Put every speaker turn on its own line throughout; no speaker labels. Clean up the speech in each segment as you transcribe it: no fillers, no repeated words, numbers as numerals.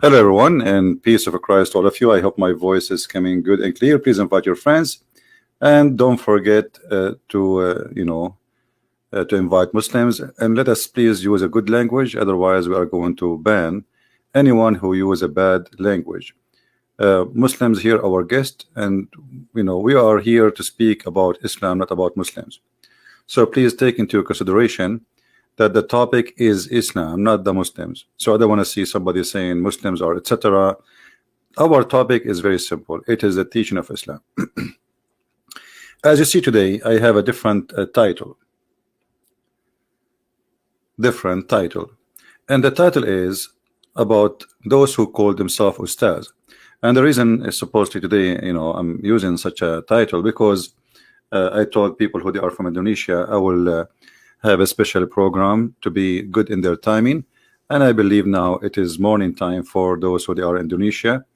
Hello, everyone, and peace of Christ to all of you. I hope my voice is coming good and clear. Please invite your friends, and don't forget to invite Muslims. And let us please use a good language. Otherwise, we are going to ban anyone who use a bad language. Muslims here, our guest, and we are here to speak about Islam, not about Muslims. So please take into consideration that the topic is Islam, not the Muslims. So I don't want to see somebody saying Muslims are etc. Our topic is very simple. It is the teaching of Islam. As you see today, I have a different title. And the title is about those who call themselves Ustaz. And the reason is supposedly today, I'm using such a title because I told people who they are from Indonesia, I will have a special program to be good in their timing, and I believe now it is morning time for those who they are in Indonesia.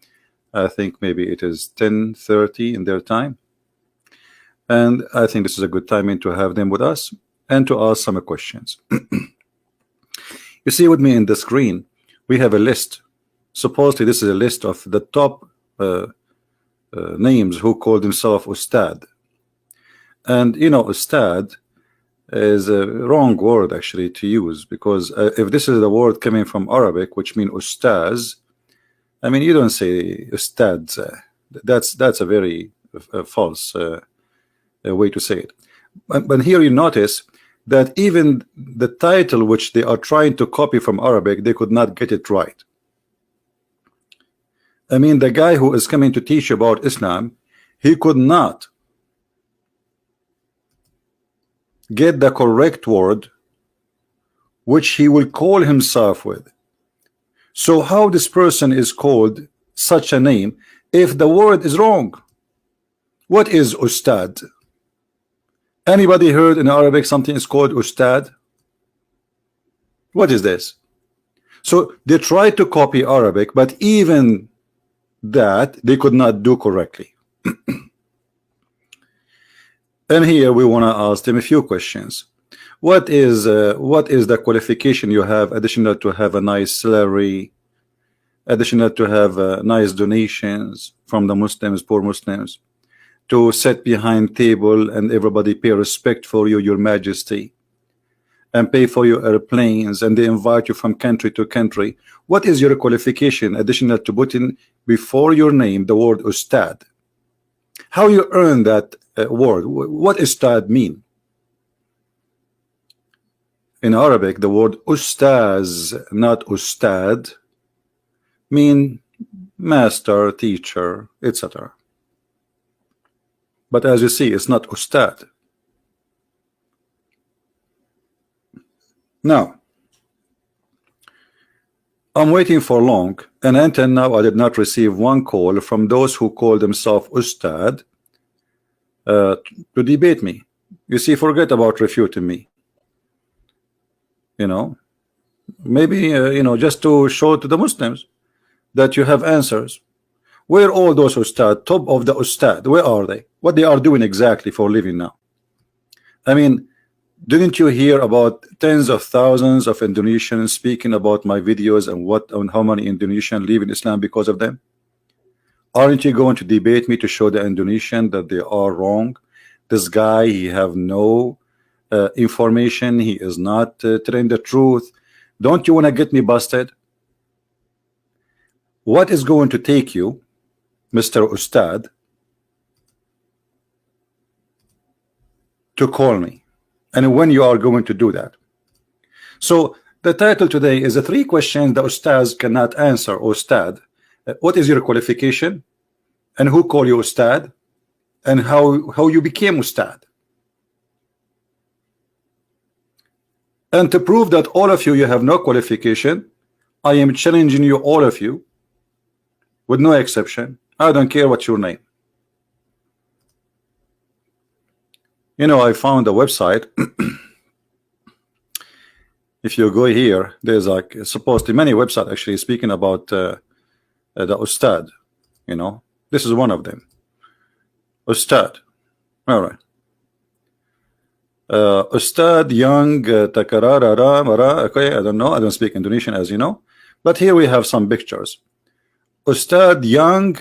I think maybe it is 10:30 in their time, and I think this is a good timing to have them with us and to ask some questions. You see with me in the screen, we have a list. Supposedly this is a list of the top names who call themselves Ustad. And Ustad is a wrong word actually to use, because if this is the word coming from Arabic, which means ustaz, I mean, you don't say ustads. That's a very false way to say it. But here you notice that even the title which they are trying to copy from Arabic, they could not get it right. I mean, the guy who is coming to teach about Islam, he could not get the correct word which he will call himself with. So how this person is called such a name if the word is wrong? What is Ustad? Anybody heard in Arabic something is called Ustad? What is this? So they tried to copy Arabic, but even that they could not do correctly. And here we want to ask them a few questions. What is the qualification you have additional to have a nice salary, additional to have nice donations from the Muslims, poor Muslims, to sit behind table and everybody pay respect for you, your majesty, and pay for your airplanes, and they invite you from country to country? What is your qualification additional to put in before your name the word Ustad? How you earn that word? What Ustad mean? In Arabic, the word Ustaz, not Ustad, mean master, teacher, etc. But as you see, it's not Ustad. Now, I'm waiting for long, and until now I did not receive one call from those who call themselves Ustad to debate me. You see, forget about refuting me. Maybe just to show to the Muslims that you have answers. Where all those Ustad, top of the Ustad, where are they? What they are doing exactly for living now? I mean, didn't you hear about tens of thousands of Indonesians speaking about my videos and how many Indonesians leave in Islam because of them? Aren't you going to debate me to show the Indonesian that they are wrong? This guy, he have no information. He is not telling the truth. Don't you want to get me busted? What is going to take you, Mr. Ustad, to call me? And when you are going to do that? So the title today is the 3 questions the Ustads cannot answer. Ustad, what is your qualification, and who call you Ustad, and how you became Ustad? And to prove that all of you have no qualification, I am challenging you, all of you, with no exception. I don't care what's your name. I found a website. If you go here, there's like supposedly many websites actually speaking about the Ustad. This is one of them. Ustad. All right. Ustad Young Takarara Mara. Okay, I don't know. I don't speak Indonesian, as you know. But here we have some pictures. Ustad Young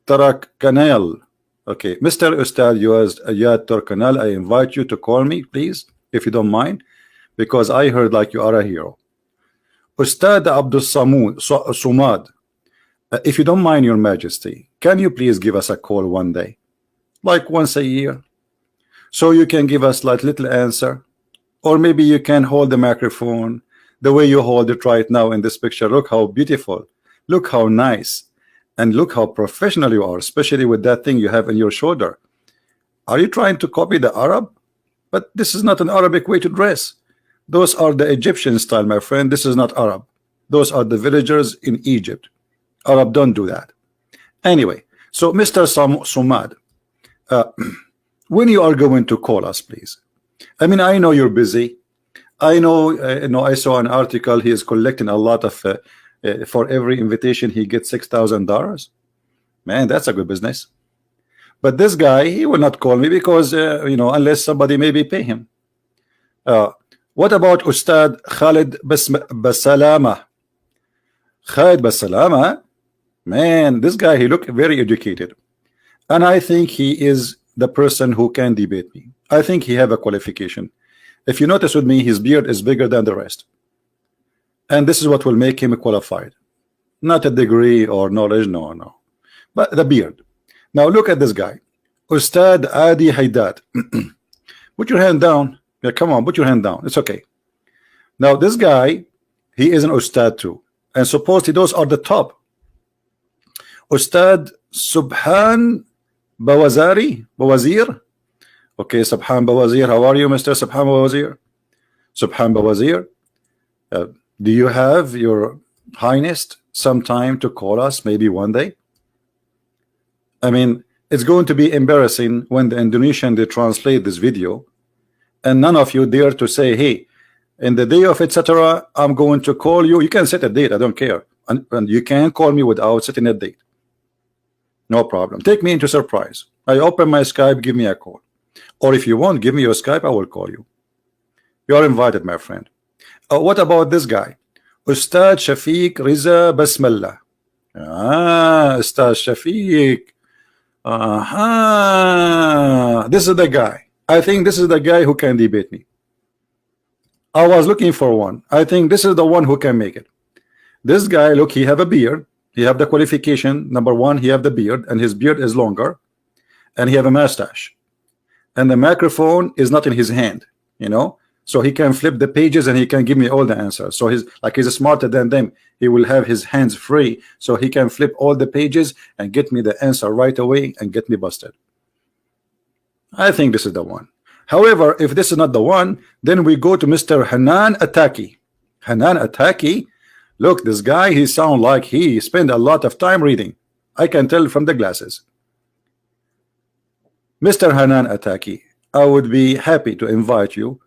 Tarak Kanal. Okay, Mr. Ustad Yad Turkanal, I invite you to call me, please, if you don't mind, because I heard like you are a hero. Ustad Abdul Sumad, if you don't mind, Your Majesty, can you please give us a call one day, like once a year, so you can give us like little answer, or maybe you can hold the microphone the way you hold it right now in this picture. Look how beautiful, look how nice, and look how professional you are, especially with that thing you have in your shoulder. Are you trying to copy the Arab? But this is not an Arabic way to dress. Those are the Egyptian style, my friend. This is not Arab. Those are the villagers in Egypt. Arab don't do that. Anyway, so Mr. Sumad, when you are going to call us, please. I mean, I know you're busy. I know, I saw an article. He is collecting a lot of, for every invitation he gets $6,000. Man, that's a good business. But this guy, he will not call me because, unless somebody maybe pay him. What about Ustad Khalid Basalama? Khalid Basalama, man, this guy, he look very educated. And I think he is the person who can debate me. I think he have a qualification. If you notice with me, his beard is bigger than the rest. And this is what will make him qualified. Not a degree or knowledge, no. But the beard. Now look at this guy. Ustad Adi Haidad. Put your hand down. Yeah, come on, put your hand down. It's okay. Now this guy, he is an Ustad too. And supposedly those are the top. Ustad Subhan Bawazir. Okay, Subhan Bawazir. How are you, Mr. Subhan Bawazir? Subhan Bawazir. Do you have, Your Highness, some time to call us maybe one day? I mean, it's going to be embarrassing when the Indonesian they translate this video and none of you dare to say, hey, in the day of etc. I'm going to call you. You can set a date, I don't care, and you can call me without setting a date. No problem. Take me into surprise. I open my Skype, give me a call. Or if you want, give me your Skype, I will call you. You are invited, my friend. What about this guy? Ustad Shafiq Riza Basmallah. Ustad Shafiq. This is the guy. I think this is the guy who can debate me. I was looking for one. I think this is the one who can make it. This guy, look, he have a beard. He have the qualification. Number one, he have the beard, and his beard is longer, and he have a mustache, and the microphone is not in his hand, so he can flip the pages and he can give me all the answers. So he's smarter than them. He will have his hands free, so he can flip all the pages and get me the answer right away and get me busted. I think this is the one. However, if this is not the one, then we go to Mr. Hanan Ataki. Hanan Ataki, look, this guy, he sound like he spent a lot of time reading. I can tell from the glasses. Mr. Hanan Ataki, I would be happy to invite you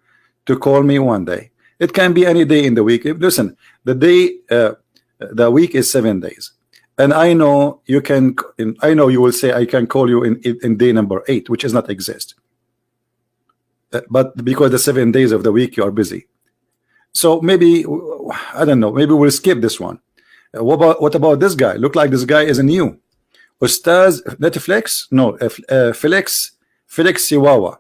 to call me one day. It can be any day in the week. Listen, the week is 7 days, and I know you can. I know you will say I can call you in day number 8, which does not exist. But because the 7 days of the week you are busy, so maybe I don't know. Maybe we'll skip this one. What about this guy? Look like this guy is a new Ustaz Netflix. No, Felix Siwawa.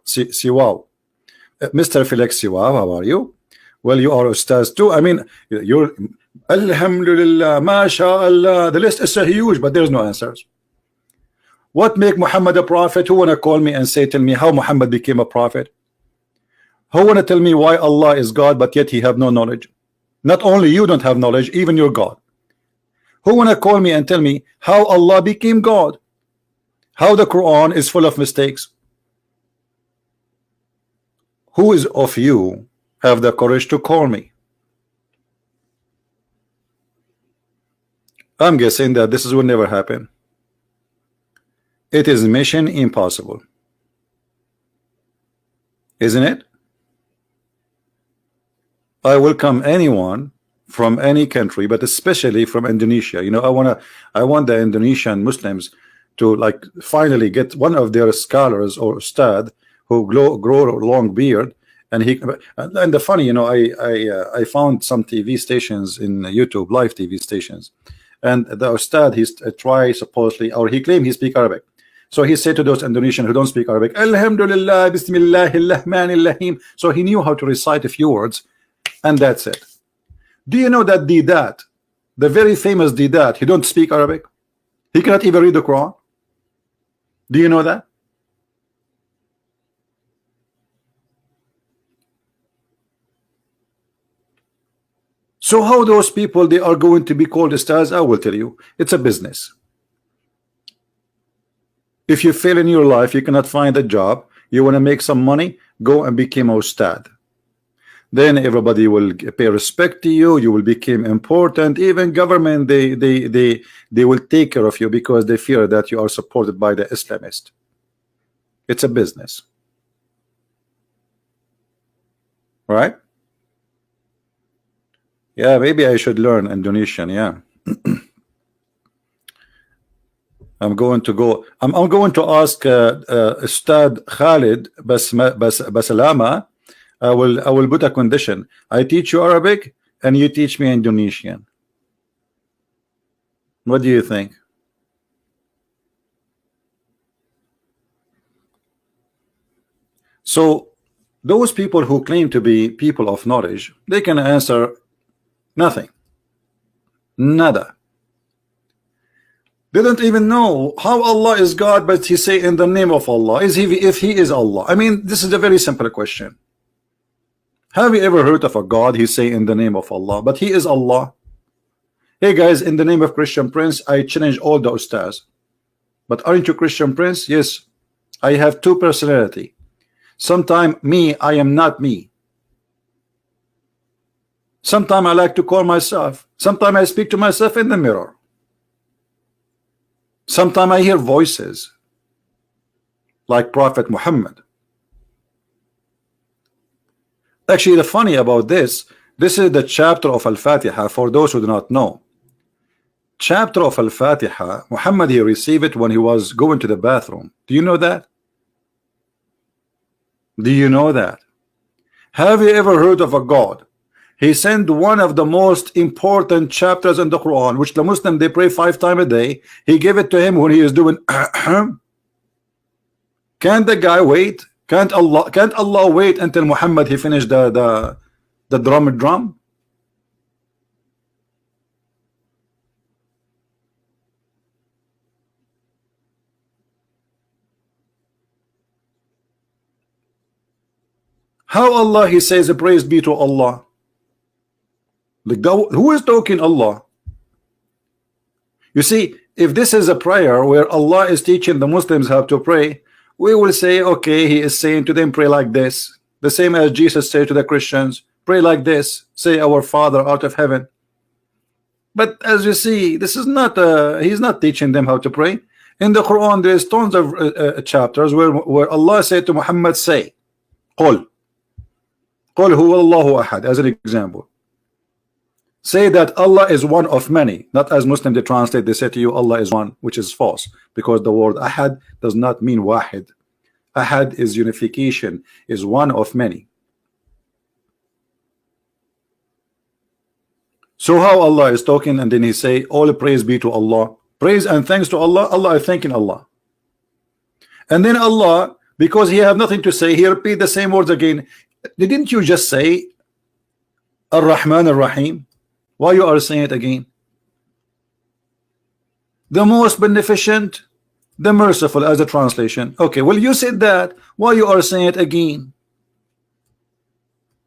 Mr. Felix Siwawa, how are you? Well, you are Ustaz too. I mean, you're Alhamdulillah, MashaAllah. The list is so huge, but there's no answers. What make Muhammad a prophet? Who wanna call me and tell me how Muhammad became a prophet? Who wanna tell me why Allah is God, but yet he have no knowledge? Not only you don't have knowledge, even your God. Who wanna call me and tell me how Allah became God? How the Quran is full of mistakes? Who is of you have the courage to call me? I'm guessing that this will never happen. It is mission impossible, isn't it? I welcome anyone from any country, but especially from Indonesia. I want the Indonesian Muslims to like finally get one of their scholars or ustad who grow a long beard, and the funny, I found some TV stations in YouTube, live TV stations, and the Ustad, he's try supposedly, or he claimed he speak Arabic. So he said to those Indonesians who don't speak Arabic, Alhamdulillah, Bismillahirrahmanirrahim. So he knew how to recite a few words, and that's it. Do you know that Didat, the very famous Didat, he don't speak Arabic? He cannot even read the Quran. Do you know that? So how those people, they are going to be called stars? I will tell you, it's a business. If you fail in your life, you cannot find a job, you want to make some money, go and become a ustad. Then everybody will pay respect to you, you will become important. Even government, they will take care of you because they fear that you are supported by the Islamist. It's a business, right? Yeah, maybe I should learn Indonesian. Yeah. I'm going to go. I'm going to ask Ustad Khalid Basalama. I will put a condition. I teach you Arabic and you teach me Indonesian. What do you think? So those people who claim to be people of knowledge, they can answer nothing. Nada. They don't even know how Allah is God, but he say in the name of Allah. Is he, if he is Allah? I mean, this is a very simple question. Have you ever heard of a God he say in the name of Allah, but he is Allah? Hey guys, in the name of Christian Prince, I challenge all the ustaz. But aren't you Christian Prince? Yes. I have two personality. Sometime me, I am not me. Sometimes I like to call myself. Sometimes I speak to myself in the mirror. Sometimes I hear voices like Prophet Muhammad. Actually, the funny about this is the chapter of Al-Fatiha. For those who do not know, chapter of Al-Fatiha, Muhammad, he received it when he was going to the bathroom. Do you know that? Do you know that? Have you ever heard of a God? He sent one of the most important chapters in the Quran, which the Muslim, they pray 5 times a day. He gave it to him when he is doing Can't the guy wait? Can't Allah wait until Muhammad he finished the drum? How Allah he says praise be to Allah? Like, who is talking Allah? You see, if this is a prayer where Allah is teaching the Muslims how to pray, we will say, okay, he is saying to them, pray like this. The same as Jesus said to the Christians, pray like this, say our Father out of heaven. But as you see, this is not he's not teaching them how to pray. In the Quran there is tons of chapters where Allah said to Muhammad, say Qul huwa Allahu ahad, as an example. Say that Allah is one of many, not as Muslims they translate, they say to you Allah is one, which is false, because the word ahad does not mean wahid. Ahad is unification, is one of many. So how Allah is talking and then he say all praise be to Allah, praise and thanks to Allah, Allah is thanking Allah. And then Allah, because he have nothing to say, he repeat the same words again. Didn't you just say Ar-Rahman Ar-Rahim? Why you are saying it again? The most beneficent, the merciful, as a translation. Okay, well you said that. Why you are saying it again?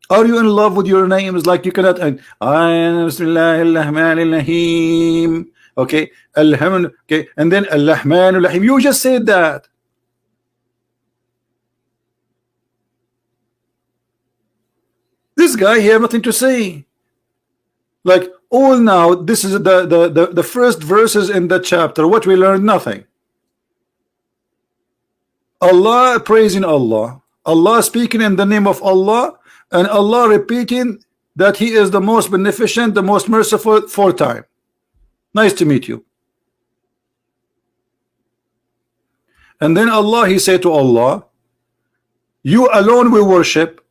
Are you in love with your names? Like you cannot. I am Bismillahirrahmanirrahim. Okay, Alhamdulillah. Okay, and then Al-Rahmanir-Rahim. You just said that. This guy he have nothing to say. Like all now, this is the first verses in the chapter. What we learned, nothing. Allah praising Allah, Allah speaking in the name of Allah, and Allah repeating that He is the most beneficent, the most merciful 4 times. Nice to meet you. And then Allah, He said to Allah, you alone we worship.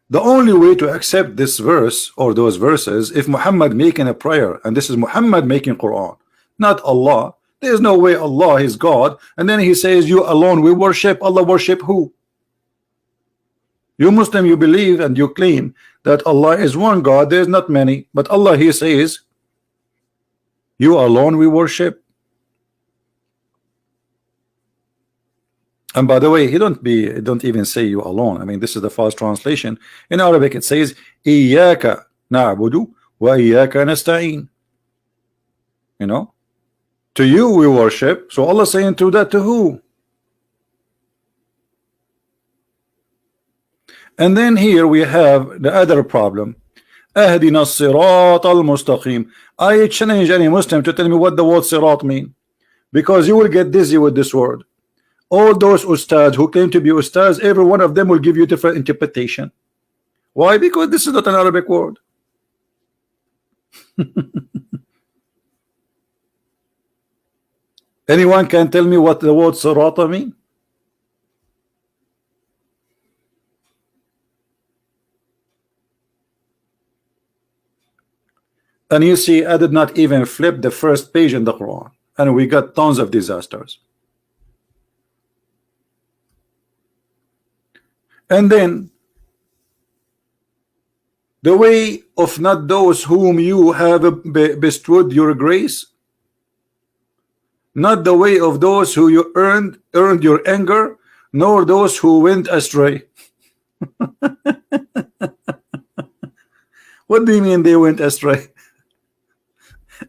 The only way to accept this verse or those verses if Muhammad making a prayer, and this is Muhammad making Quran, not Allah. There is no way Allah is God, and then he says you alone we worship. Allah worship who? You Muslim, you believe and you claim that Allah is one God. There is not many, but Allah he says you alone we worship. And by the way, he don't even say you alone. I mean, this is the false translation. In Arabic, it says Iyaka na'budu wa iyaka nasta'in. You know, to you we worship. So Allah saying to that to who? And then here we have the other problem. Ahdina as-sirat al-mustaqim. I challenge any Muslim to tell me what the word sirat mean, because you will get dizzy with this word. All those ustads who claim to be ustads, every one of them will give you different interpretation. Why? Because this is not an Arabic word. Anyone can tell me what the word sirata mean? And you see, I did not even flip the first page in the Quran, and we got tons of disasters. And then the way of not those whom you have bestowed your grace, not the way of those who you earned your anger, nor those who went astray. What do you mean they went astray?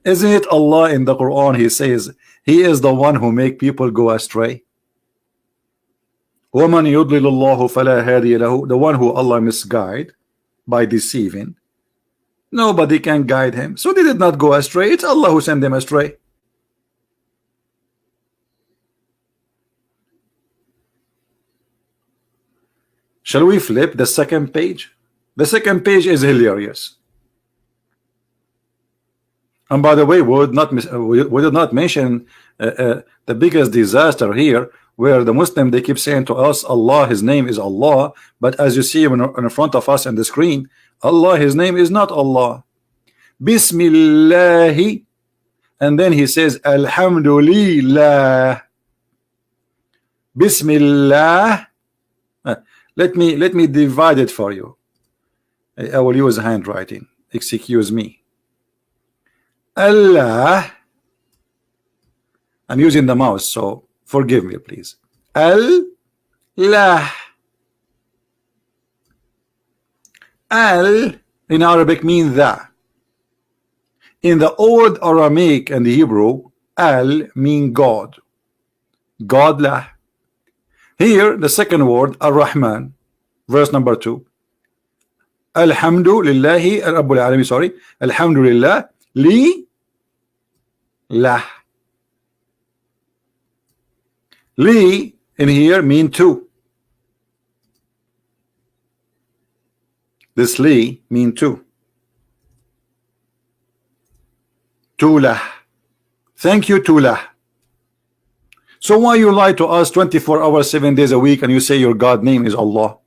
Isn't it Allah in the Quran? He says he is the one who make people go astray. وَمَنْ يُضْلِلُ اللَّهُ فَلَا هَادِيَ لَهُ. The one who Allah misguide by deceiving, nobody can guide him. So they did not go astray. It's Allah who sent them astray. Shall we flip the second page? The second page is hilarious. And by the way, we did not mention the biggest disaster here, where the Muslim, they keep saying to us Allah, his name is Allah, but as you see in front of us on the screen, Allah, his name is not Allah. Bismillahi, and then he says Alhamdulillah. Bismillah. Let me divide it for you. I will use handwriting. Excuse me. Allah. I'm using the mouse, so forgive me, please. Allah. Al in Arabic means the. In the old Aramaic and the Hebrew, Al mean God. God lah. Here, the second word, Ar-Rahman, verse number 2. Alhamdulillahi Rabbil Alamin, sorry. Alhamdulillah li lah. Li in here mean two. This li mean two. Tulah. Thank you, Tulah. So why you lie to us 24 hours, 7 days a week, and you say your God name is Allah?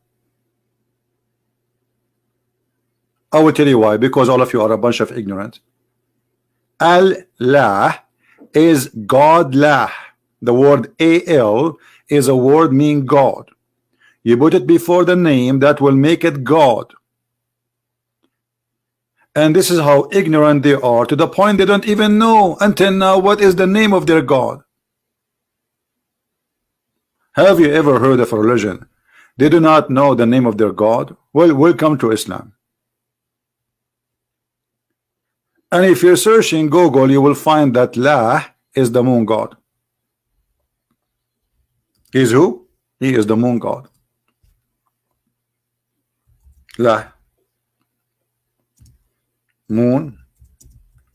I will tell you why. Because all of you are a bunch of ignorant. Allah is God lah. The word al is a word meaning God. You put it before the name, that will make it God. And this is how ignorant they are, to the point they don't even know until now what is the name of their God. Have you ever heard of a religion they do not know the name of their God? Well, welcome to Islam. And if you're searching Google, you will find that La is the moon god. He's who? He is the moon god. La, moon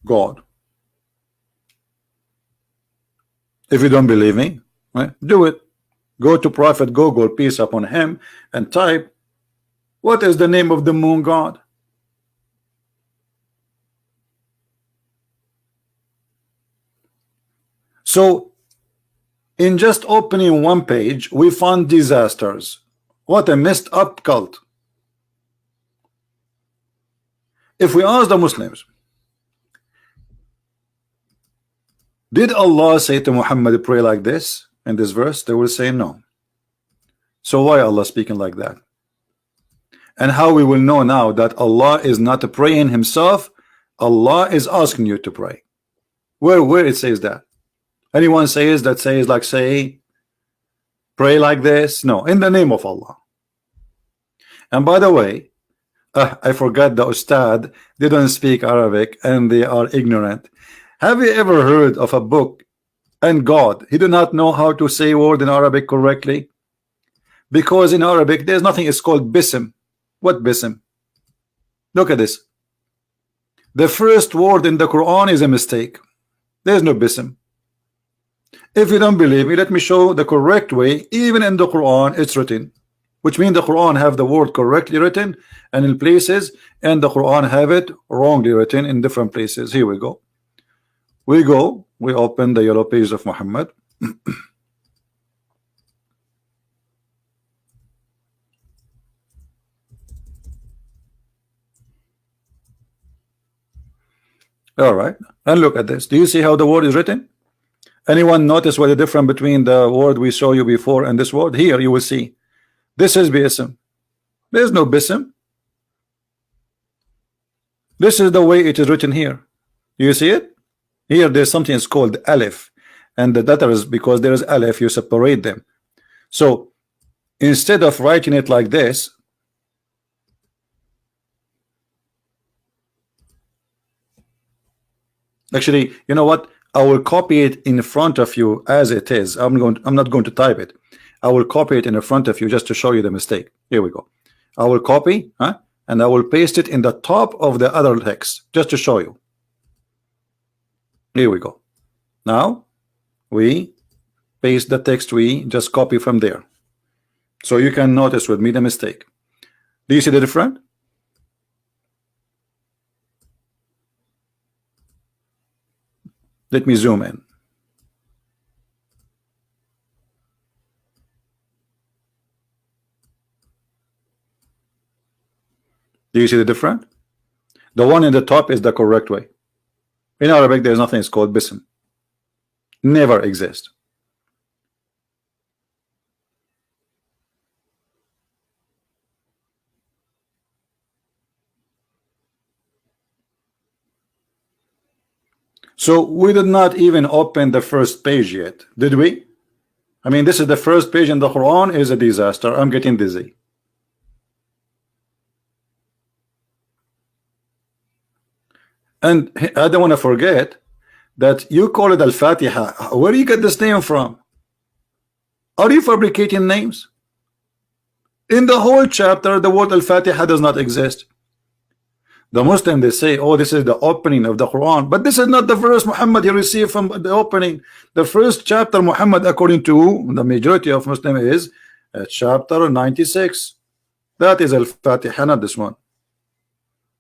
god. If you don't believe me, right, do it. Go to Prophet Google, peace upon him, and type, what is the name of the moon god? So in just opening one page, we found disasters. What a messed up cult. If we ask the Muslims, did Allah say to Muhammad pray like this in this verse? They will say no. So why Allah speaking like that? And how we will know now that Allah is not praying himself? Allah is asking you to pray. Where it says that? Anyone says that says like say pray like this? No, in the name of Allah. And by the way, I forgot the Ustad, they don't speak Arabic and they are ignorant. Have you ever heard of a book and God, he do not know how to say word in Arabic correctly? Because in Arabic there's nothing, it's called bism. What bism? Look at this. The first word in the Quran is a mistake. There's no bism. If you don't believe me, let me show the correct way. Even in the Quran it's written, which means the Quran have the word correctly written and in places, and the Quran have it wrongly written in different places. Here we go. We open the yellow page of Muhammad. All right, and look at this. Do you see how the word is written? Anyone notice what the difference between the word we saw you before and this word? Here you will see this is bism. There's no bism. This is the way it is written here. You see it? Here there's something that's called alif, and the letter is because there is alif, you separate them. So instead of writing it like this, actually, you know what? I will copy it in front of you as it is. I'm not going to type it. I will copy it in front of you just to show you the mistake. Here we go. I will copy, and I will paste it in the top of the other text just to show you. Here we go. Now we paste the text we just copy from there, so you can notice with me the mistake. Do you see the difference? Let me zoom in. Do you see the difference? The one in the top is the correct way. In Arabic there is nothing it's called bism. Never exist. So we did not even open the first page yet, did we? I mean, this is the first page in the Quran is a disaster. I'm getting dizzy. And I don't want to forget that you call it Al-Fatiha. Where do you get this name from? Are you fabricating names? In the whole chapter, the word Al-Fatiha does not exist. The Muslim, they say, oh, this is the opening of the Quran, but this is not the verse Muhammad he received from the opening. The first chapter Muhammad, according to the majority of Muslim, is chapter 96. That is Al-Fatiha, not this one.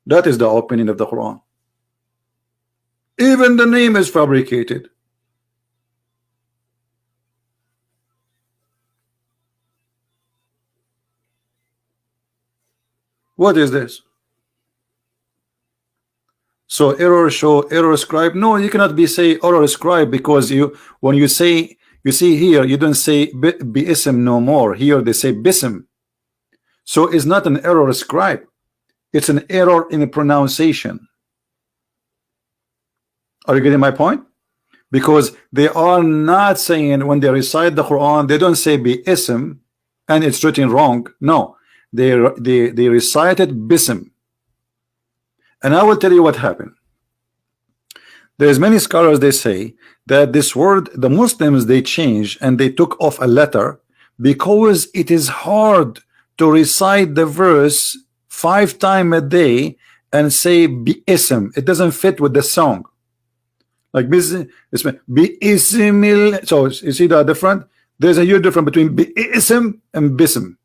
That is the opening of the Quran. Even the name is fabricated. What is this? So error show, error scribe. No, you cannot be say error scribe, because you, when you say, you see here, you don't say bism no more. Here they say bism. So it's not an error scribe. It's an error in the pronunciation. Are you getting my point? Because they are not saying, when they recite the Quran, they don't say bism and it's written wrong. No, they recited bism. And I will tell you what happened. There's many scholars, they say that this word, the Muslims, they changed and they took off a letter because it is hard to recite the verse 5 times a day and say bism. It doesn't fit with the song. Like bism, so you see the difference? There's a huge difference between bism and bism.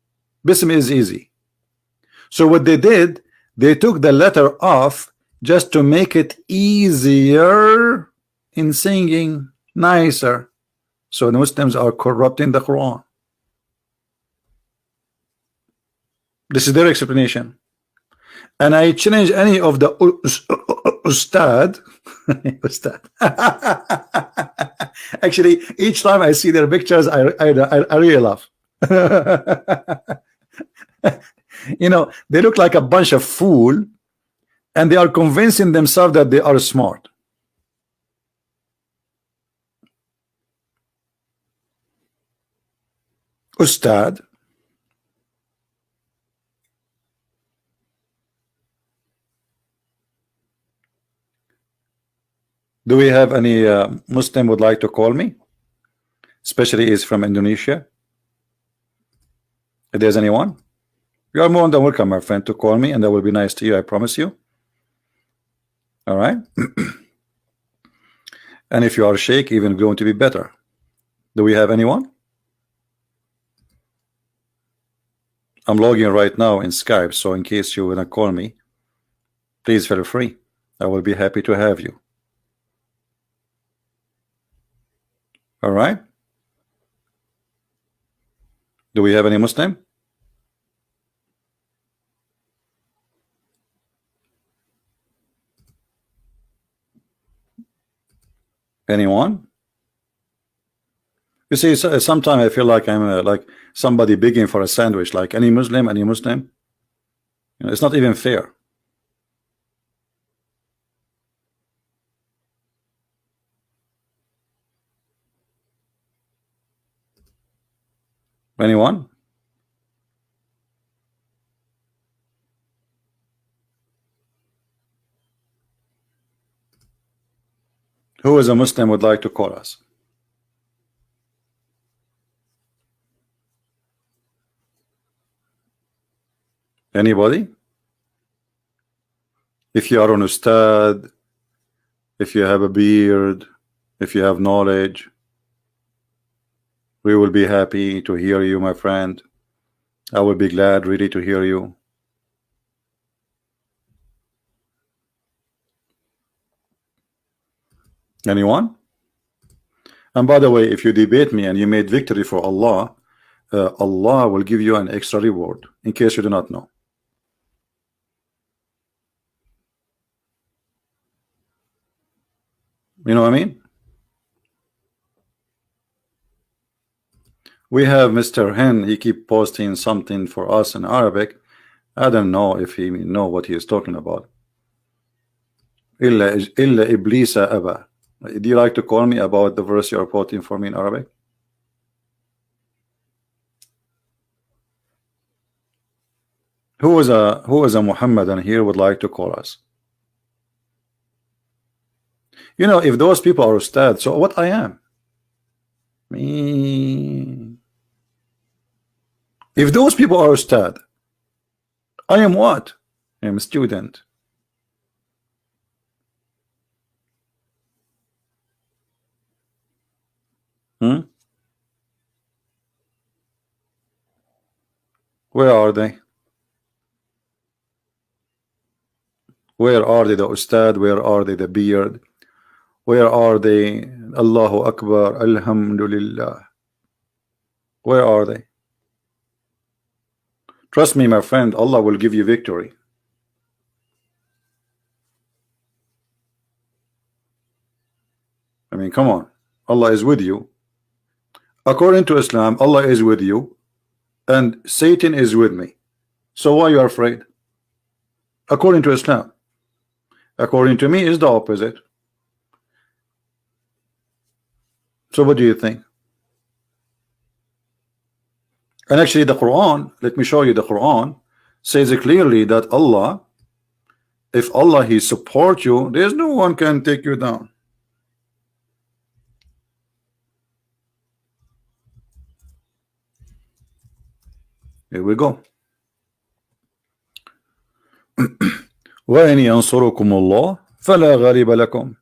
Bism is easy. So what they did, they took the letter off just to make it easier in singing, nicer. So the Muslims are corrupting the Quran. This is their explanation. and I challenge any of the Ustad. Ustad. Actually, each time I see their pictures, I really laugh. You know, they look like a bunch of fool, and they are convincing themselves that they are smart. Ustad. Do we have any Muslim would like to call me? Especially is from Indonesia. If there's anyone, you are more than welcome, my friend, to call me, and that will be nice to you. I promise you. All right. And if you are Sheikh, even going to be better. Do we have anyone? I'm logging right now in Skype, so in case you wanna call me, please feel free. I will be happy to have you. All right. Do we have any Muslim? Anyone? You see, sometimes I feel like I'm like somebody begging for a sandwich. Like any Muslim, any Muslim. You know, it's not even fair. Anyone? Who is a Muslim would like to call us? Anybody? If you are an Ustad, if you have a beard, if you have knowledge, we will be happy to hear you, my friend. I will be glad really to hear you. Anyone? And by the way, if you debate me and you made victory for Allah, Allah will give you an extra reward, in case you do not know. You know what I mean? We have Mr. Hen, he keep posting something for us in Arabic. I don't know if he know what he is talking about. Illa iblisa aba. Do you like to call me about the verse you are quoting for me in Arabic? Who is a Muhammadan here would like to call us? You know, if those people are Ustad, so what I am? Me. If those people are Ustad, I am what? I am a student. Where are they? Where are they, the Ustad? Where are they, the beard? Where are they? Allahu Akbar, Alhamdulillah. Where are they? Trust me, my friend, Allah will give you victory. I mean, come on. Allah is with you. According to Islam, Allah is with you, and Satan is with me. So why you are afraid? According to Islam. According to me, is the opposite. So what do you think? And actually the Quran, let me show you, the Quran says clearly that Allah, if Allah he support you, there's no one can take you down. Here we go. وَإِنْ يَنْصُرُكُمُ اللَّهُ فَلَا غَالِبَ لَكُمْ.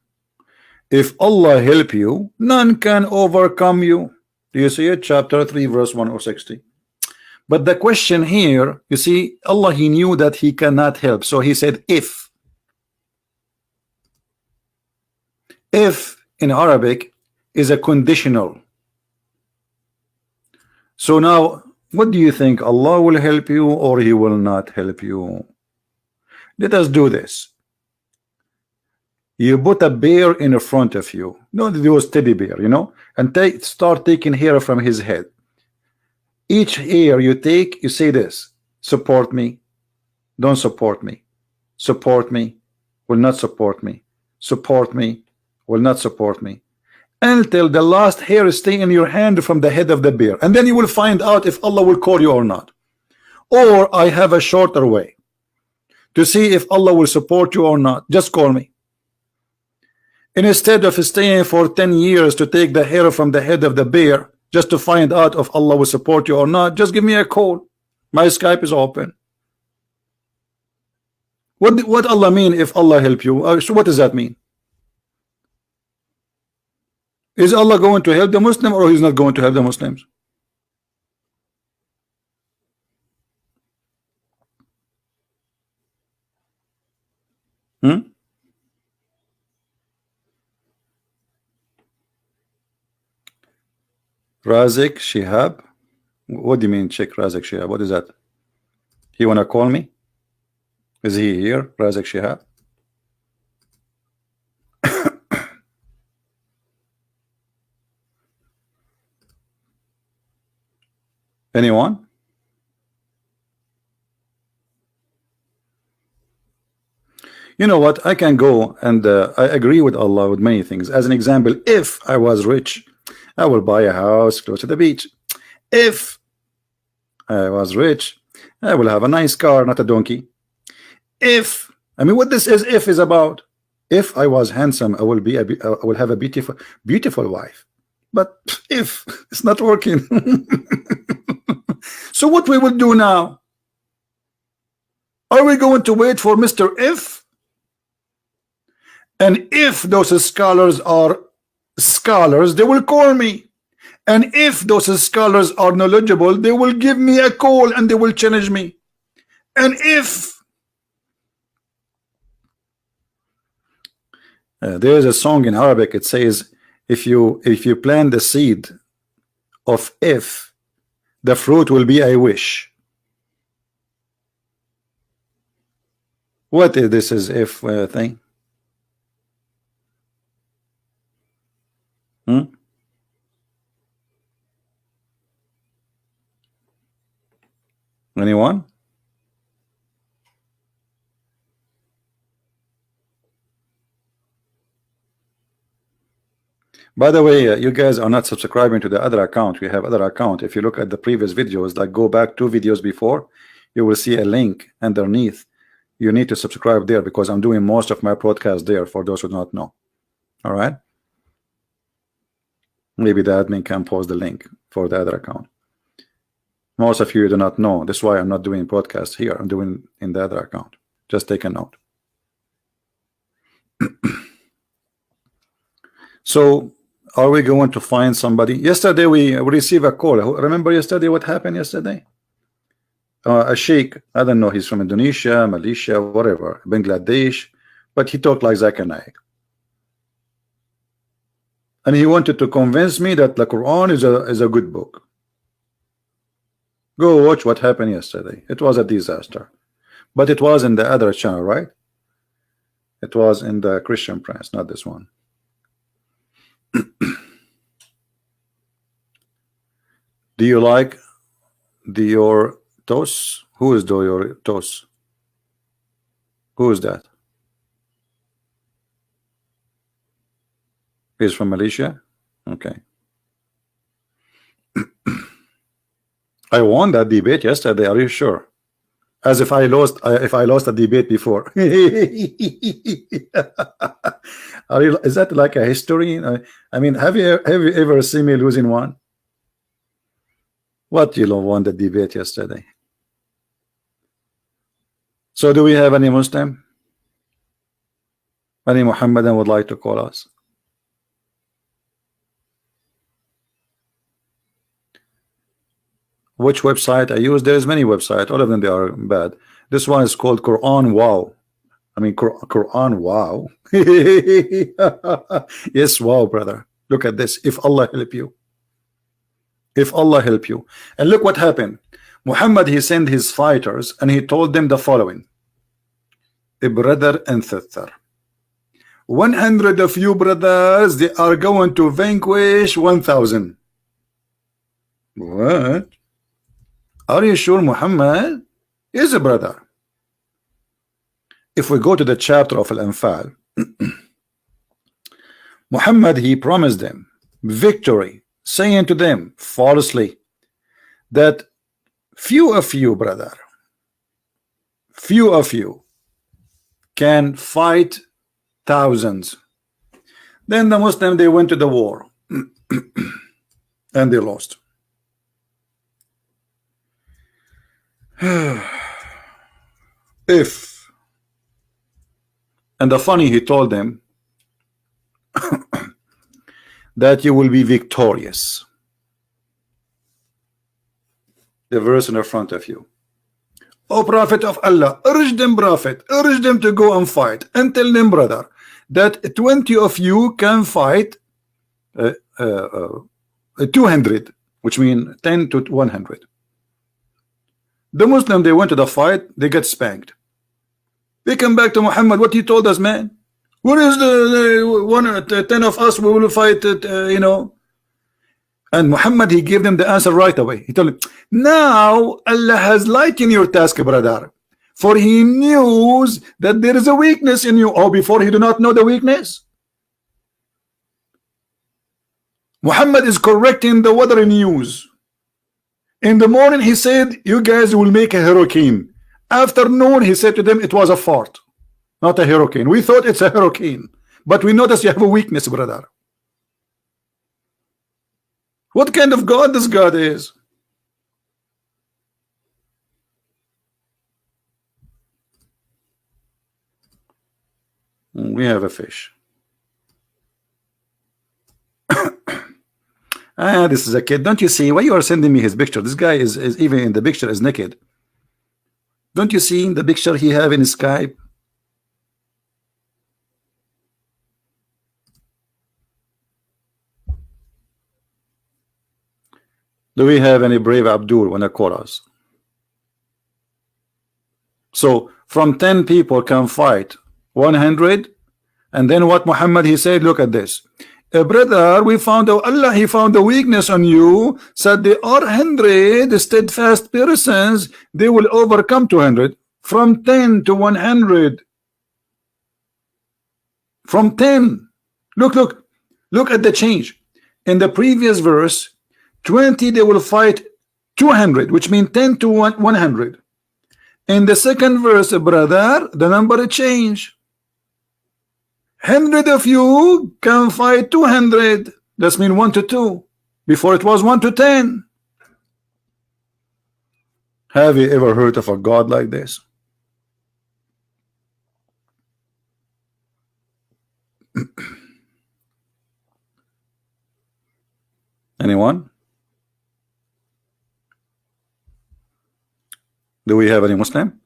If Allah help you, none can overcome you. Do you see it? Chapter 3 verse 160. But the question here, you see, Allah he knew that he cannot help, so he said if in Arabic is a conditional. So now what do you think? Allah will help you or he will not help you? Let us do this. You put a bear in front of you, not those teddy bear, and start taking hair from his head. Each hair you take, you say this: support me, don't support me, support me, will not support me, support me, will not support me, until the last hair stay in your hand from the head of the bear, and then you will find out if Allah will call you or not. Or I have a shorter way to see if Allah will support you or not. Just call me. And instead of staying for 10 years to take the hair from the head of the bear just to find out if Allah will support you or not, just give me a call. My Skype is open. What Allah mean if Allah help you? So what does that mean? Is Allah going to help the Muslim, or he's not going to help the Muslims? Razik Shihab. What do you mean check Razik Shihab? What is that? He wanna call me? Is he here? Razik Shihab? Anyone? You know what? I can go and I agree with Allah with many things. As an example, if I was rich, I will buy a house close to the beach. If I was rich, I will have a nice car, not a donkey. If, I mean, what this if is about. If I was handsome, I will have a beautiful wife. But if it's not working, so what we will do now? Are we going to wait for Mr. If? And if those scholars are scholars, they will call me. And if those scholars are knowledgeable, they will give me a call and they will challenge me. And if there is a song in Arabic, it says, if you plant the seed of if, the fruit will be I wish. What is this is if thing? Anyone? By the way, you guys are not subscribing to the other account. We have other account. If you look at the previous videos, like go back 2 videos before, you will see a link underneath. You need to subscribe there because I'm doing most of my broadcast there for those who do not know. All right. Maybe the admin can post the link for the other account. Most of you do not know. That's why I'm not doing podcast here. I'm doing in the other account. Just take a note. So are we going to find somebody? Yesterday we received a call. Remember yesterday what happened yesterday? A sheikh, I don't know, he's from Indonesia, Malaysia, whatever, Bangladesh, but he talked like Zakir Naik. And he wanted to convince me that the Quran is a good book. Go watch what happened yesterday. It was a disaster. But it was in the other channel, right? It was in the Christian Prince, not this one. Do you like Dior Tos? Who is Dior Tos? Who is that? He's from Malaysia? Okay. I won that debate yesterday. Are you sure? As if I lost a debate before. Is that like a history? I mean, have you ever seen me losing one? What, you won the debate yesterday? So do we have any Muslim? Any Muhammadan would like to call us? Which website I use? There's many websites. All of them, they are bad. This one is called Quran Wow. I mean, Quran Wow. Yes, wow, brother. Look at this. If Allah help you. If Allah help you. And look what happened. Muhammad, he sent his fighters and he told them the following. a brother and sister. 100 of you brothers, they are going to vanquish 1,000. What? Are you sure Muhammad is a brother? If we go to the chapter of Al-Anfal, Muhammad, he promised them victory, saying to them falsely that few of you, brother, few of you can fight thousands. Then the Muslim, they went to the war and they lost. If, and the funny, he told them that you will be victorious. The verse in the front of you. O Prophet of Allah, urge them, Prophet, urge them to go and fight, and tell them, brother, that 20 of you can fight 200, which means 10 to 100. The Muslim, they went to the fight, they get spanked. They come back to Muhammad, what he told us, man? What is the 10 of us, we will fight it, you know? And Muhammad, he gave them the answer right away. He told them, now Allah has lightened your task, brother, for he knows that there is a weakness in you. Oh, before he do not know the weakness? Muhammad is correcting the weather news. In the morning he said, you guys will make a hurricane. Afternoon he said to them, it was a fart, not a hurricane. We thought it's a hurricane, but we notice you have a weakness, brother. What kind of God this God is? We have a fish. This is a kid. Don't you see why you are sending me his picture? This guy is even in the picture is naked. Don't you see the picture he have in Skype? Do we have any brave Abdul when I call us? So from 10 people can fight 100, and then what Muhammad he said, look at this. Brother, we found out Allah, he found a weakness on you, said there are 100 steadfast persons, they will overcome 200. From 10 to 100. From 10. Look at the change. In the previous verse, 20 they will fight 200, which means 10 to 100. In the second verse, brother, the number change. 100 of you can fight 200. That's mean 1 to 2. Before it was 1 to 10. Have you ever heard of a God like this? Anyone? Do we have any Muslim?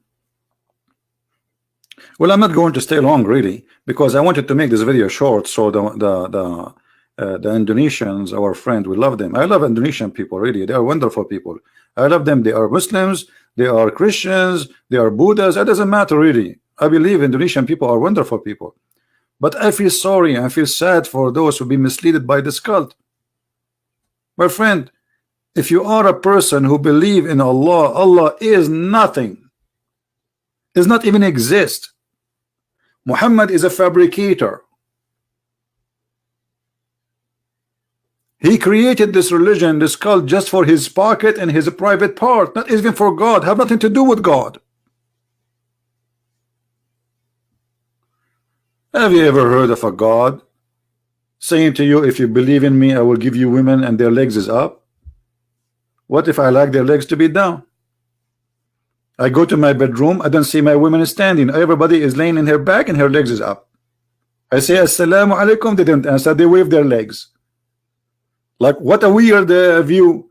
Well, I'm not going to stay long really, because I wanted to make this video short so the Indonesians, our friend, we love them. I love Indonesian people, really. They are wonderful people. I love them. They are Muslims, they are Christians, they are Buddhas. It doesn't matter really. I believe Indonesian people are wonderful people. But I feel sorry, I feel sad for those who be misled by this cult. My friend, if you are a person who believe in Allah, Allah is nothing, does not even exist. Muhammad is a fabricator. He created this religion, this cult, just for his pocket and his private part, not even for God, have nothing to do with God. Have you ever heard of a God saying to you, if you believe in me, I will give you women and their legs is up? What if I like their legs to be down? I go to my bedroom, I don't see my women standing. Everybody is laying in her back and her legs is up. I say assalamu alaikum, they didn't answer, they wave their legs. Like, what a weird view.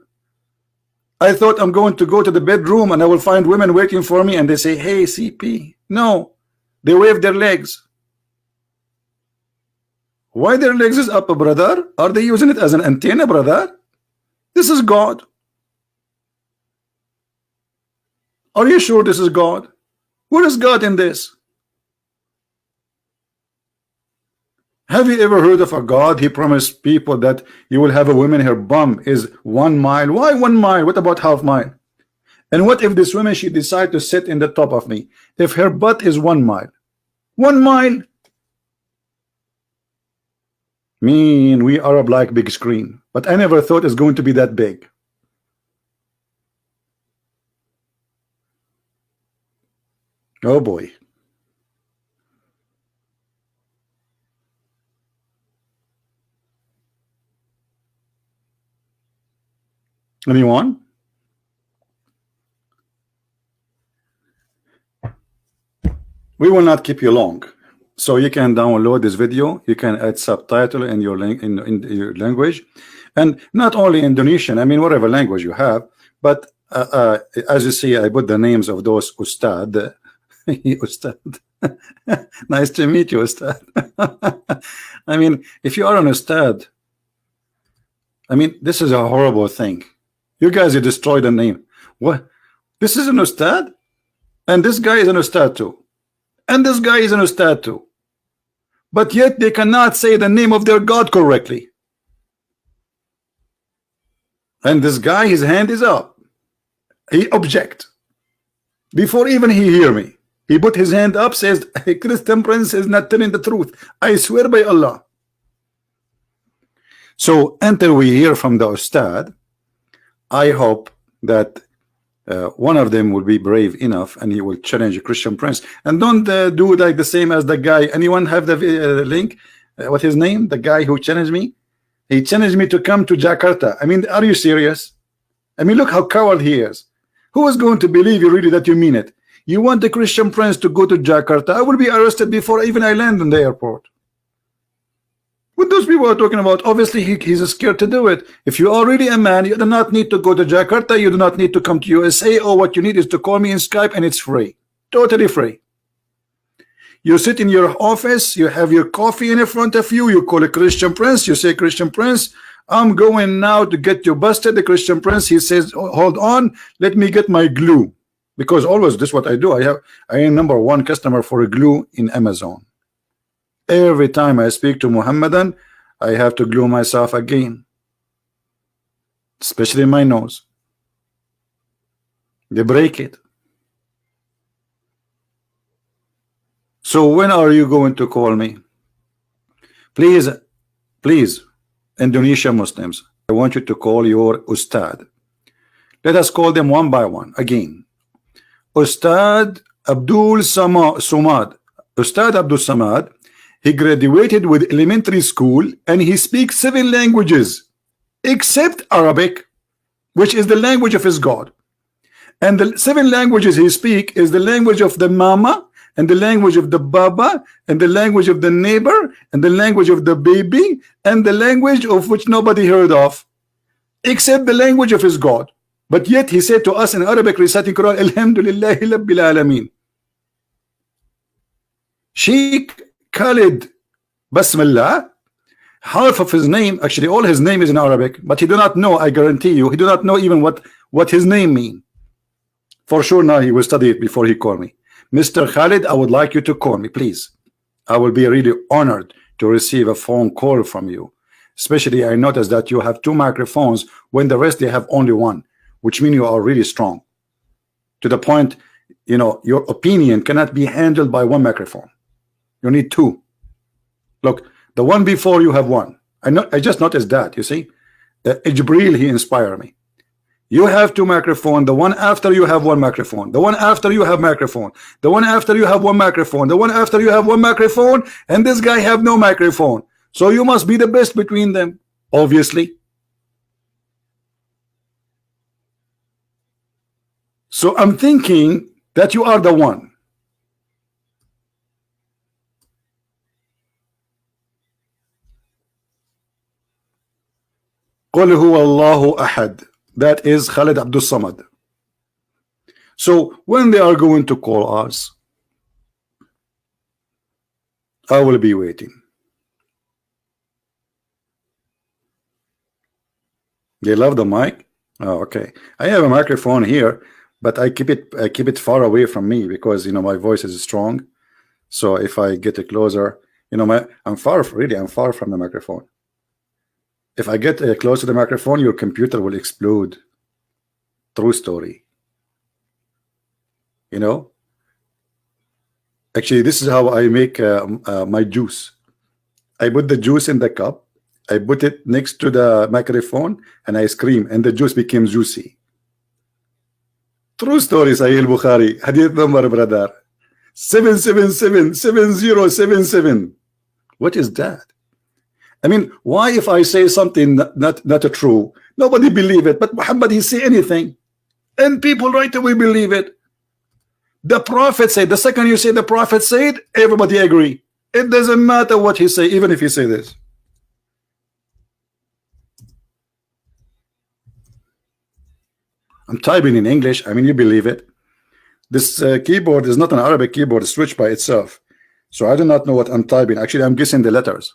I thought I'm going to go to the bedroom and I will find women waiting for me and they say, hey CP. No, they wave their legs. Why their legs is up, brother? Are they using it as an antenna, brother? This is God. Are you sure this is God? Where is God in this? Have you ever heard of a God? He promised people that you will have a woman, her bum is 1 mile. Why 1 mile? What about half mile? And what if this woman, she decide to sit in the top of me? If her butt is 1 mile, 1 mile. Mean we Arab like big screen, but I never thought it's going to be that big. Oh boy. Anyone? We will not keep you long, so you can download this video. You can add subtitle in your in your language, and not only Indonesian. I mean, whatever language you have. But as you see, I put the names of those Ustad. Ustad. Nice to meet you, Ustad. I mean, if you are an Ustad, I mean, this is a horrible thing. You guys, you destroyed the name. What? This is an Ustad, and this guy is an Ustad too. And this guy is an Ustad too. But yet they cannot say the name of their God correctly. And this guy, his hand is up. He object. Before even he hear me, he put his hand up, says, a Christian prince is not telling the truth. I swear by Allah. So until we hear from the Ustad, I hope that one of them will be brave enough and he will challenge a Christian prince. And don't do like the same as the guy. Anyone have the link? What's his name? The guy who challenged me? He challenged me to come to Jakarta. I mean, are you serious? I mean, look how coward he is. Who is going to believe you really that you mean it? You want the Christian prince to go to Jakarta? I will be arrested before even I land in the airport. What those people are talking about, obviously he's scared to do it. If you are really a man, you do not need to go to Jakarta, you do not need to come to USA. Or what you need is to call me in Skype, and it's free, totally free. You sit in your office, you have your coffee in front of you, you call a Christian prince, you say, Christian prince, I'm going now to get you busted. The Christian prince, he says, hold on, let me get my glue. Because always this is what I do. I am #1 customer for a glue in Amazon. Every time I speak to Muhammadan, I have to glue myself again, especially my nose. They break it. So when are you going to call me? Please, please, Indonesian Muslims, I want you to call your Ustad. Let us call them one by one again. Ustad Abdul Samad. Ustad Abdul Samad. He graduated with elementary school and he speaks 7 languages except Arabic, which is the language of his God. And the 7 languages he speaks is the language of the mama, and the language of the baba, and the language of the neighbor, and the language of the baby, and the language of which nobody heard of, except the language of his God. But yet he said to us in Arabic, reciting Quran, Alhamdulillahi Rabbil Alameen. Sheikh Khalid Basmallah, half of his name, actually all his name is in Arabic, but he do not know, I guarantee you, he do not know even what his name mean. For sure now he will study it before he call me. Mr. Khalid, I would like you to call me, please. I will be really honored to receive a phone call from you. Especially I noticed that you have 2 microphones when the rest they have only 1, which means you are really strong. To the point, you know, your opinion cannot be handled by 1 microphone. You need 2. Look, the one before you have 1. I just noticed that, you see. Jibril, he inspired me. You have 2 microphones. The one after you have 1 microphone. The one after you have microphone. The one after you have 1 microphone. The one after you have 1 microphone. And this guy have no microphone. So you must be the best between them, obviously. So I'm thinking that you are the one. قل هو الله أحد. That is Khalid Abdul Samad. So when they are going to call us, I will be waiting. They love the mic. Oh, okay. I have a microphone here, but I keep it far away from me because you know my voice is strong. So if I get it closer, You know, I'm far from the microphone. If I get close to the microphone, your computer will explode. True story. You know, actually, this is how I make my juice. I put the juice in the cup, I put it next to the microphone, and I scream, and the juice became juicy. True story. Sahih Bukhari, hadith number, brother, 7777077. What is that? I mean, why if I say something not true, nobody believe it, but Muhammad, he say anything, and people right away believe it. The Prophet said, the second you say the Prophet said, everybody agree. It doesn't matter what he say, even if he say this. I'm typing in English. I mean, you believe it. This keyboard is not an Arabic keyboard, it's switched by itself. So I do not know what I'm typing. Actually, I'm guessing the letters.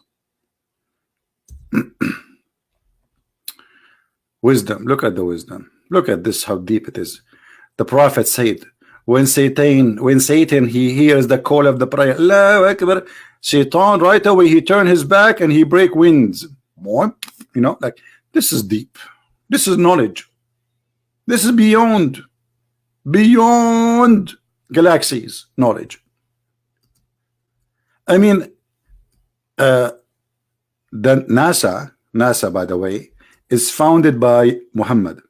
Wisdom. Look at the wisdom. Look at this, how deep it is. The Prophet said, when Satan he hears the call of the prayer, Allahu Akbar, Satan right away he turn his back and he break winds. What? You know, like, this is deep. This is knowledge. This is beyond galaxies knowledge. I mean, the NASA, by the way, is founded by Muhammad.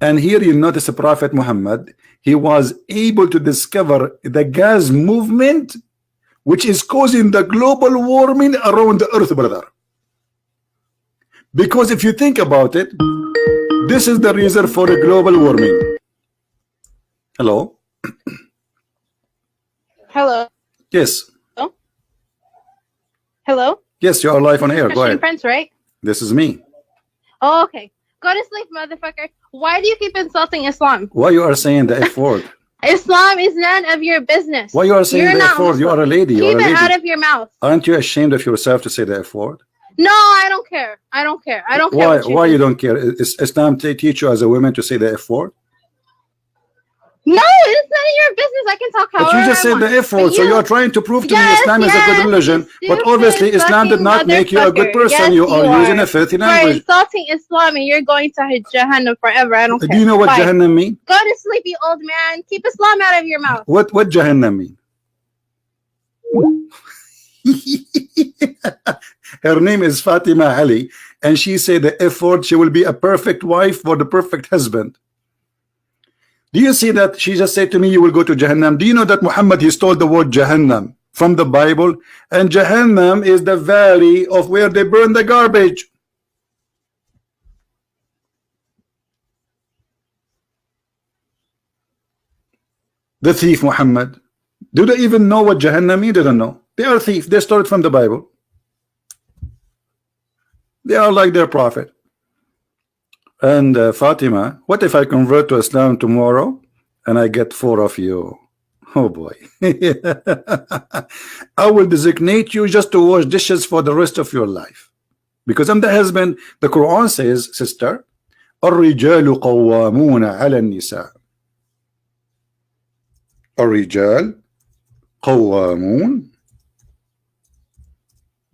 And here you notice the Prophet Muhammad, he was able to discover the gas movement which is causing the global warming around the earth, brother. Because if you think about it, this is the reason for the global warming. Hello?
Hello.
Yes.
Oh. Hello?
Yes, you are live on air. Go ahead.
Prince, right?
This is me.
Oh, okay. Go to sleep, motherfucker. Why do you keep insulting Islam?
Why you are saying the F word?
Islam is none of your business.
Why you are saying the F word? You are a lady.
Keep it out of your mouth.
Aren't you ashamed of yourself to say the F word?
No, I don't care. I don't care. I don't care.
Why you don't care? Is Islam teach you as a woman to say the F word?
No, it's none of your business. I can talk however
But you just said the F word, so you are trying to prove to me Islam is a good religion. But obviously Islam did not make you a good person. You are using a filthy language.
You're insulting Islam and you're going to Jahannam forever. I don't care.
Do you know what Jahannam mean?
Go to sleep, you old man. Keep Islam out of your mouth.
What Jahannam mean? Her name is Fatima Ali, and she said the F word, she will be a perfect wife for the perfect husband. Do you see that she just said to me, you will go to Jahannam? Do you know that Muhammad, he stole the word Jahannam from the Bible? And Jahannam is the valley of where they burn the garbage. The thief Muhammad. Do they even know what Jahannam means? They don't know. They are thieves. They stole it from the Bible. They are like their prophet. And Fatima, what if I convert to Islam tomorrow and I get 4 of you? Oh boy. I will designate you just to wash dishes for the rest of your life. Because I'm the husband. The Quran says, sister, الرجال قوامون على النساء. الرجال قوامون.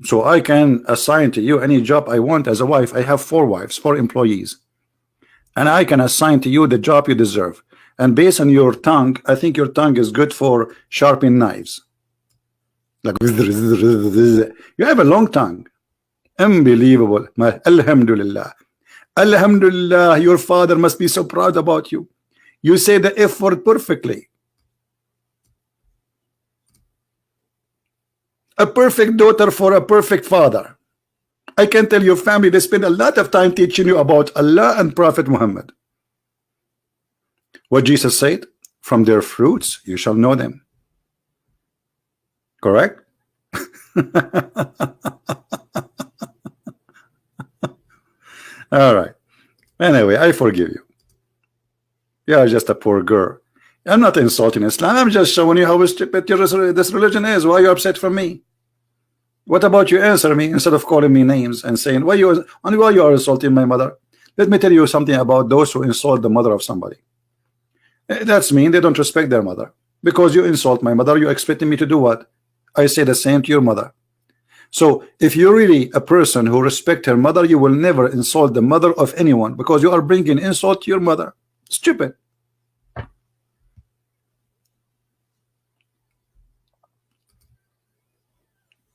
So I can assign to you any job I want as a wife. I have 4 wives, 4 employees. And I can assign to you the job you deserve. And based on your tongue, I think your tongue is good for sharpening knives. Like you have a long tongue. Unbelievable. Alhamdulillah. Alhamdulillah, your father must be so proud about you. You say the F word perfectly. A perfect daughter for a perfect father. I can tell your family they spend a lot of time teaching you about Allah and Prophet Muhammad. What Jesus said, from their fruits you shall know them. Correct? All right. Anyway, I forgive you. You are just a poor girl. I'm not insulting Islam. I'm just showing you how stupid this religion is. Why are you upset from me? What about you answer me instead of calling me names and saying why you are insulting my mother? Let me tell you something about those who insult the mother of somebody. That's mean they don't respect their mother. Because you insult my mother, you're expecting me to do what? I say the same to your mother. So if you're really a person who respect her mother, you will never insult the mother of anyone, because you are bringing insult to your mother. Stupid.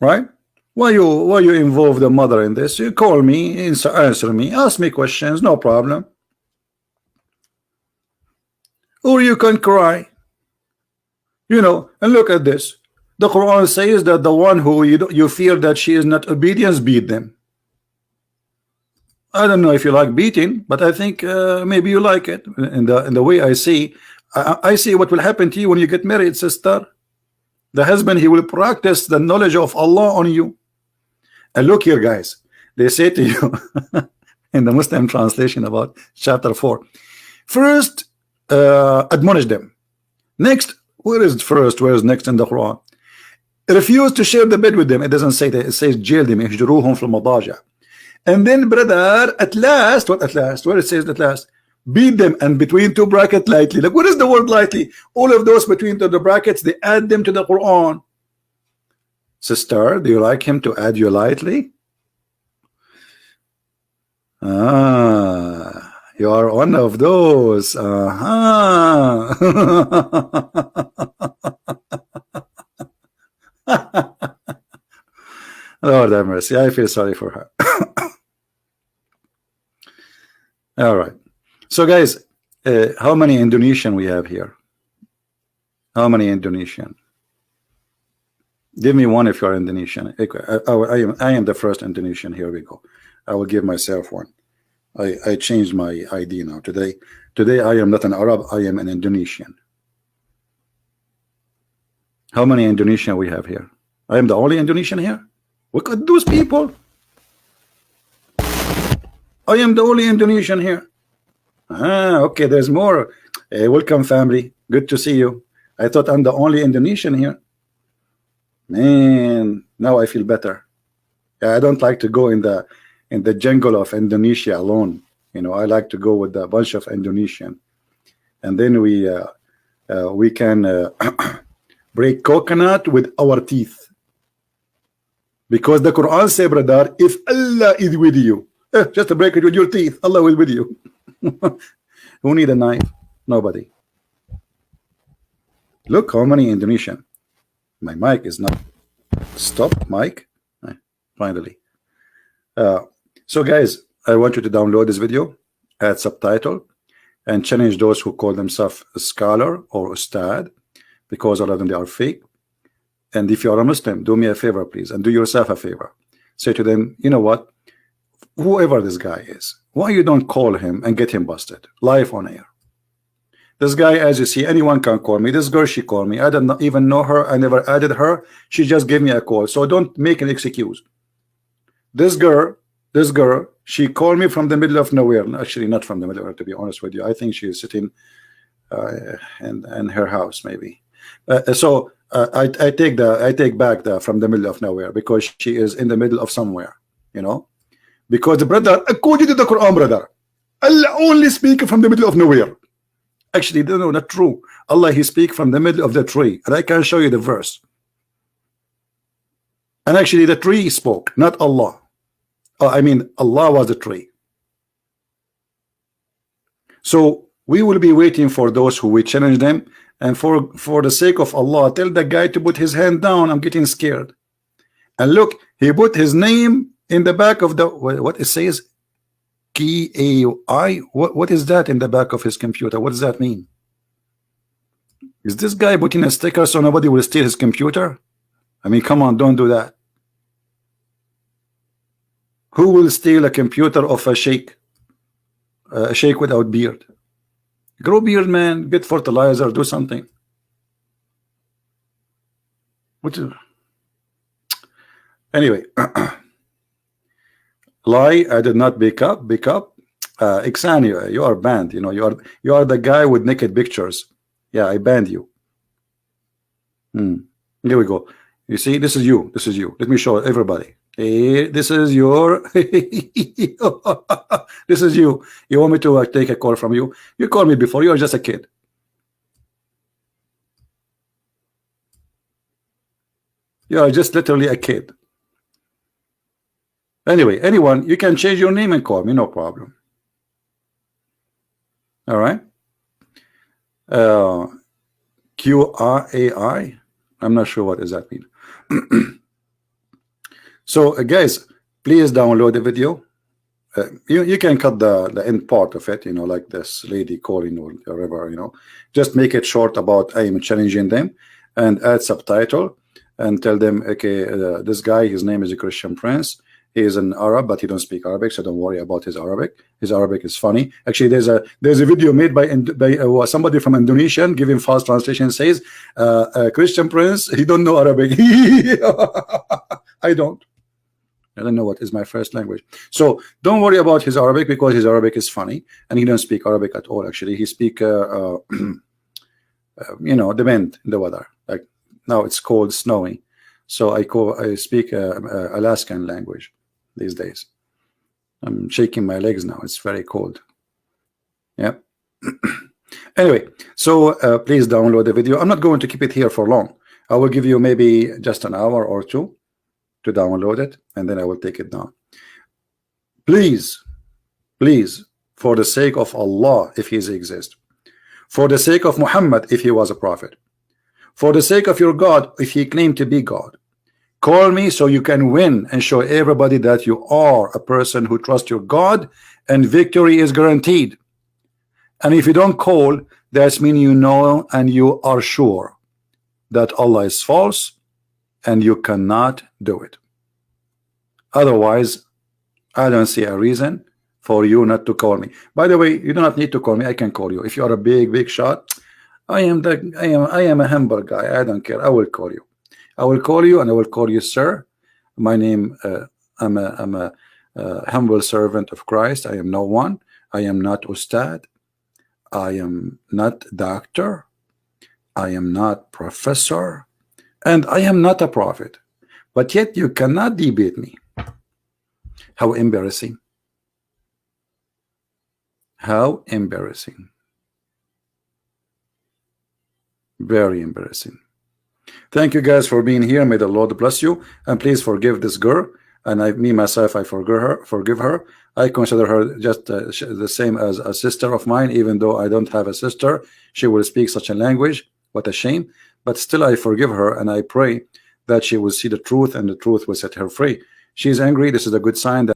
Right? Why you involve the mother in this? You call me, answer me, ask me questions, no problem. Or you can cry. You know, and look at this. The Quran says that the one who you fear that she is not obedient, beat them. I don't know if you like beating, but I think maybe you like it. In the way I see, I see what will happen to you when you get married, sister. The husband, he will practice the knowledge of Allah on you. And look here, guys. They say to you in the Muslim translation about chapter 4, first admonish them. Next, where is first? Where is next in the Quran? Refuse to share the bed with them. It doesn't say that. It says jail them. اهجروهم في المضاجع. And then, brother, at last, what at last? Where it says at last? Beat them, and between two brackets lightly. Like, what is the word lightly? All of those between the brackets, they add them to the Quran. Sister, do you like him to add you lightly? Ah, you are one of those. Lord have mercy. I feel sorry for her. All right. So, guys, how many Indonesian we have here? How many Indonesian? Give me one if you're Indonesian. I am the first Indonesian. Here we go. I will give myself one. I changed my ID now. Today I am not an Arab. I am an Indonesian. How many Indonesian we have here? I am the only Indonesian here. Look at those people. I am the only Indonesian here. Okay, there's more. Welcome, family. Good to see you. I thought I'm the only Indonesian here. Man, now I feel better. I don't like to go in the jungle of Indonesia alone. You know, I like to go with a bunch of Indonesian, and then we can break coconut with our teeth, because the Quran says, brother, if Allah is with you, just to break it with your teeth, Allah will with you. Who need a knife? Nobody. Look how many Indonesian. My mic is not. Stop, mic. Finally. So, guys, I want you to download this video, add subtitle, and challenge those who call themselves a scholar or ustad, because all of them, they are fake. And if you are a Muslim, do me a favor, please, and do yourself a favor. Say to them, you know what? Whoever this guy is, why you don't call him and get him busted live on air? This guy, as you see, anyone can call me. This girl, she called me. I don't even know her. I never added her. She just gave me a call. So don't make an excuse. This girl, she called me from the middle of nowhere. Actually, not from the middle of nowhere, to be honest with you. I think she is sitting in her house, maybe. So I take back the from the middle of nowhere, because she is in the middle of somewhere, you know. Because, brother, according to the Quran, brother, Allah only speak from the middle of nowhere. Actually, no, not true. Allah, he speak from the middle of the tree, and I can show you the verse. And actually, the tree spoke, not Allah. I mean, Allah was the tree. So we will be waiting for those who will challenge them. And for the sake of Allah, tell the guy to put his hand down. I'm getting scared. And look, he put his name in the back of the, what it says, KAI. What is that in the back of his computer? What does that mean? Is this guy putting a sticker so nobody will steal his computer? I mean, come on, don't do that. Who will steal a computer of a sheikh? A sheikh without beard. Grow beard, man. Get fertilizer. Do something. What is... Anyway. Lie, I did not pick up. Ixan, you are banned. You know, you are the guy with naked pictures. Yeah, I banned you. Here we go. You see, this is you. This is you. Let me show everybody. Hey, this is your. This is you. You want me to take a call from you? You called me before. You are just a kid. You are just literally a kid. Anyway, anyone, you can change your name and call me, no problem. All right. QRAI. I'm not sure what does that mean. So guys, please download the video. You can cut the end part of it, you know, like this lady calling or whatever, you know. Just make it short about I am challenging them, and add subtitle and tell them, okay, this guy, his name is a Christian Prince. He is an Arab, but he don't speak Arabic, so don't worry about his Arabic. His Arabic is funny. Actually, there's a video made by somebody from Indonesia giving false translation, says Christian Prince, he don't know Arabic. I don't know what is my first language. So don't worry about his Arabic, because his Arabic is funny, and he don't speak Arabic at all. Actually, he speak you know, depend the weather. Like now it's cold, snowy, so I speak Alaskan language these days. I'm shaking my legs now. It's very cold. Yeah. Anyway, so please download the video. I'm not going to keep it here for long. I will give you maybe just an hour or two to download it, and then I will take it down. Please, please, for the sake of Allah, if he exists, for the sake of Muhammad, if he was a prophet, for the sake of your God, if he claimed to be God, call me so you can win and show everybody that you are a person who trusts your God, and victory is guaranteed. And if you don't call, that's mean you know and you are sure that Allah is false, and you cannot do it. Otherwise, I don't see a reason for you not to call me. By the way, you do not need to call me. I can call you. If you are a big shot, I am a humble guy. I don't care. I will call you. I will call you, and I will call you sir. My name, I'm a humble servant of Christ. I am no one. I am not Ustad. I am not doctor. I am not professor. And I am not a prophet. But yet you cannot debate me. How embarrassing. How embarrassing. Very embarrassing. Thank you guys for being here. May the Lord bless you, and please forgive this girl. And me myself, I forgive her. I consider her just the same as a sister of mine, even though I don't have a sister. She will speak such a language. What a shame. But still, I forgive her, and I pray that she will see the truth, and the truth will set her free. She's angry. This is a good sign that